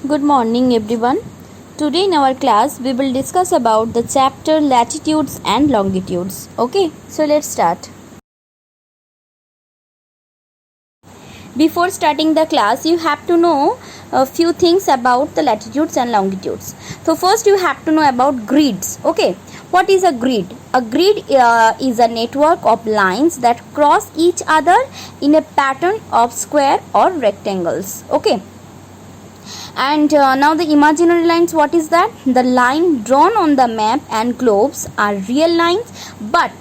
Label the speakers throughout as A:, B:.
A: Good morning everyone. Today in our class we will discuss about the chapter latitudes and longitudes. Okay, so let's start. Before starting the class, you have to know a few things about the latitudes and longitudes. So first you have to know about grids. Okay, what is a grid? A grid is a network of lines that cross each other in a pattern of square or rectangles. Okay. And now the imaginary lines, what is that? The line drawn on the map and globes are real lines, but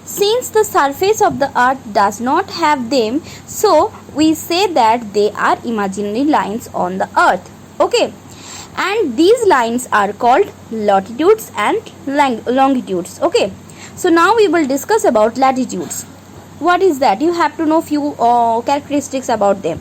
A: since the surface of the earth does not have them, so we say that they are imaginary lines on the earth. Okay, and these lines are called latitudes and longitudes. Okay, so now we will discuss about latitudes. What is that? You have to know few characteristics about them.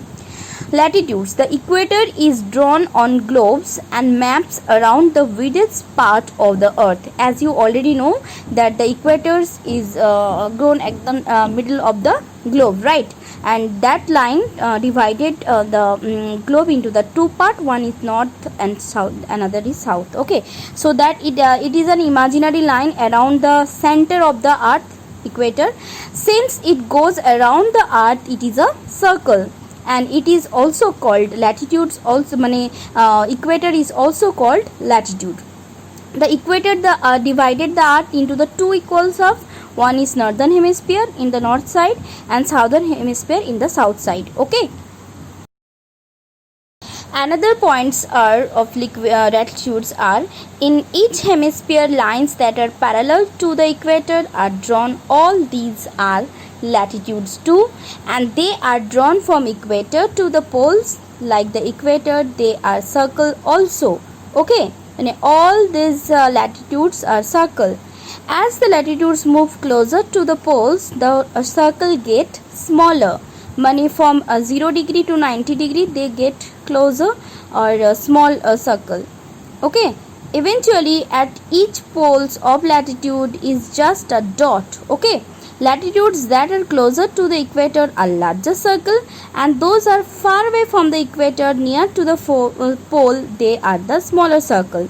A: Latitudes. The equator is drawn on globes and maps around the widest part of the earth. As you already know that the equator is drawn at the middle of the globe, right? And that line divided the globe into the two part. One is north and south, another is south. Okay, so that it is an imaginary line around the center of the earth, equator. Since it goes around the earth, it is a circle. And it is also called latitudes. Also equator is also called latitude. The equator divided the earth into the two equals of, one is northern hemisphere in the north side and southern hemisphere in the south side. Okay, another points are of latitudes are, in each hemisphere lines that are parallel to the equator are drawn. All these are latitudes too, and they are drawn from equator to the poles. Like the equator, they are circle also. Okay, and all these latitudes are circle. As the latitudes move closer to the poles, the circle get smaller. From 0 degree to 90 degree, they get closer or a small circle. Okay, eventually at each poles of latitude is just a dot. Okay, latitudes that are closer to the equator are larger circle, and those are far away from the equator near to the pole, they are the smaller circle.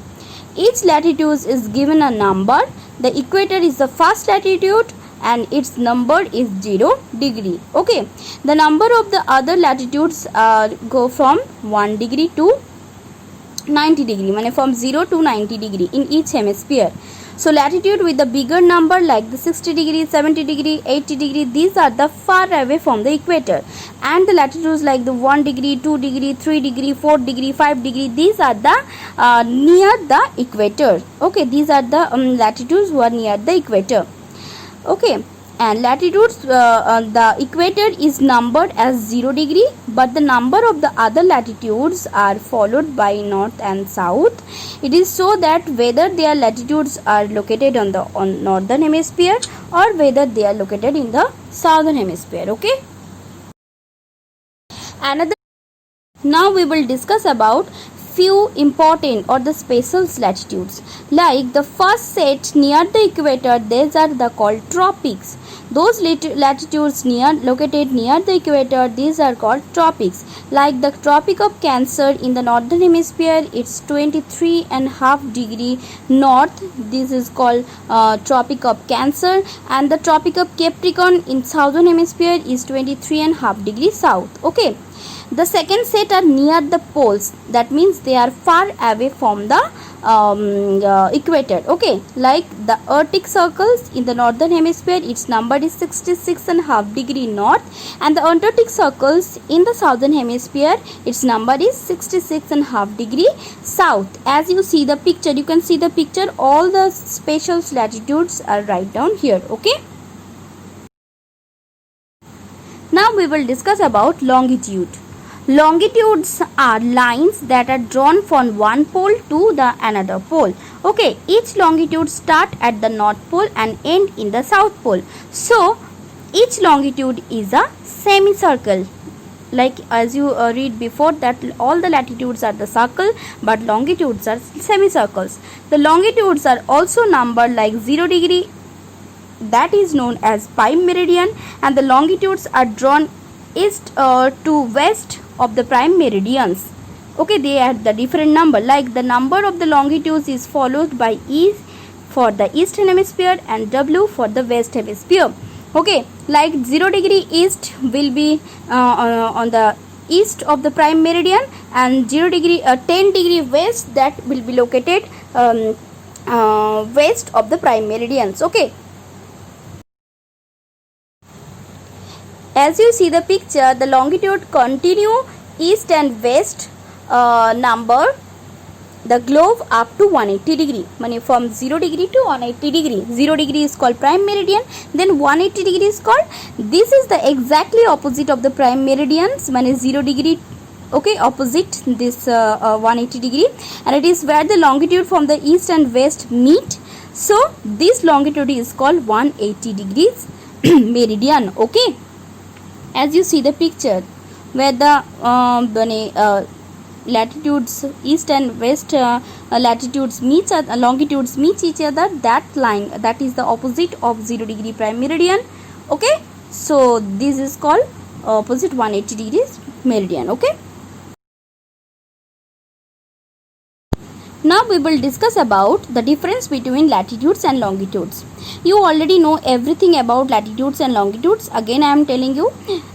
A: Each latitude is given a number. The equator is the first latitude and its number is 0 degree. Okay, the number of the other latitudes go from 1 degree to 90 degree, from 0 to 90 degree in each hemisphere. So latitude with the bigger number like the 60 degree, 70 degree, 80 degree, these are the far away from the equator. And the latitudes like the 1 degree, 2 degree, 3 degree, 4 degree, 5 degree, these are the near the equator. Okay, these are the latitudes who are near the equator. Okay, and latitudes, the equator is numbered as 0 degree, but the number of the other latitudes are followed by north and south. It is so that whether their latitudes are located on the northern hemisphere or whether they are located in the southern hemisphere. Okay, now we will discuss about few important or the special latitudes. Like the first set near the equator, these are the called tropics. Those latitudes located near the equator, these are called tropics. Like the Tropic of Cancer in the northern hemisphere, it's 23.5 degree north. This is called Tropic of Cancer. And the Tropic of Capricorn in southern hemisphere is 23.5 degree south. Okay, the second set are near the poles. That means they are far away from the equator. Okay, like the Arctic circles in the northern hemisphere, its number is 66.5 degree north, and the Antarctic circles in the southern hemisphere, its number is 66.5 degree south. As you see the picture, you can see the picture, all the special latitudes are right down here. Okay, now we will discuss about longitude. Longitudes are lines that are drawn from one pole to the another pole. Okay, each longitude start at the north pole and end in the south pole. So each longitude is a semicircle. Like as you read before that all the latitudes are the circle, but longitudes are semicircles. The longitudes are also numbered like 0 degree, that is known as prime meridian, and the longitudes are drawn east to west of the prime meridians. Okay, they add the different number, like the number of the longitudes is followed by E for the eastern hemisphere and W for the west hemisphere. Okay, like 0 degree east will be on the east of the prime meridian, and 10 degree west, that will be located west of the prime meridians. Okay, as you see the picture, the longitude continue east and west number the globe up to 180 degree, meaning from 0 degree to 180 degree. 0 degree is called prime meridian, then 180 degree is called, this is the exactly opposite of the prime meridians, meaning 0 degree, okay, opposite this 180 degree, and it is where the longitude from the east and west meet. So this longitude is called 180 degrees meridian. Okay, as you see the picture where the latitudes east and west latitudes meets longitudes meet each other, that line, that is the opposite of 0 degree prime meridian. Okay, so this is called opposite 180 degrees meridian. Okay, now we will discuss about the difference between latitudes and longitudes. You already know everything about latitudes and longitudes. Again I am telling you,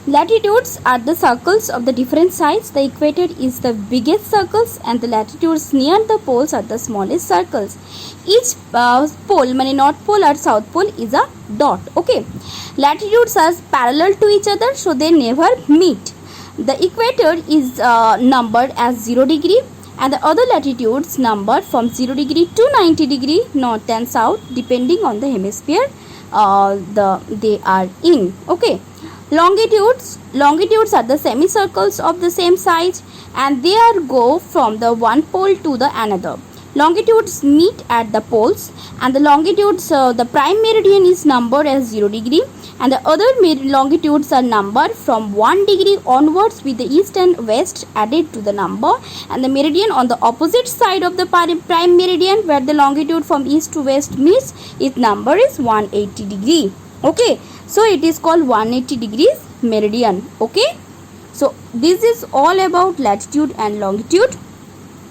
A: latitudes are the circles of the different sides. The equator is the biggest circles and the latitudes near the poles are the smallest circles. Each pole, meaning north pole or south pole, is a dot. Okay, latitudes are parallel to each other, so they never meet. The equator is numbered as 0 degree, and the other latitudes numbered from 0 degree to 90 degree north and south, depending on the hemisphere they are in. Okay, longitudes are the semicircles of the same size, and they are go from the one pole to the another. Longitudes meet at the poles, and the longitudes the prime meridian is numbered as 0 degree, and the other longitudes are numbered from 1 degree onwards with the east and west added to the number, and the meridian on the opposite side of the prime meridian where the longitude from east to west meets, its number is 180 degree. Okay, so it is called 180 degrees meridian. Okay, so this is all about latitude and longitude.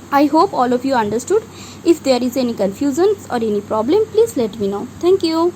A: I hope all of you understood. If there is any confusions or any problem, please let me know. Thank you.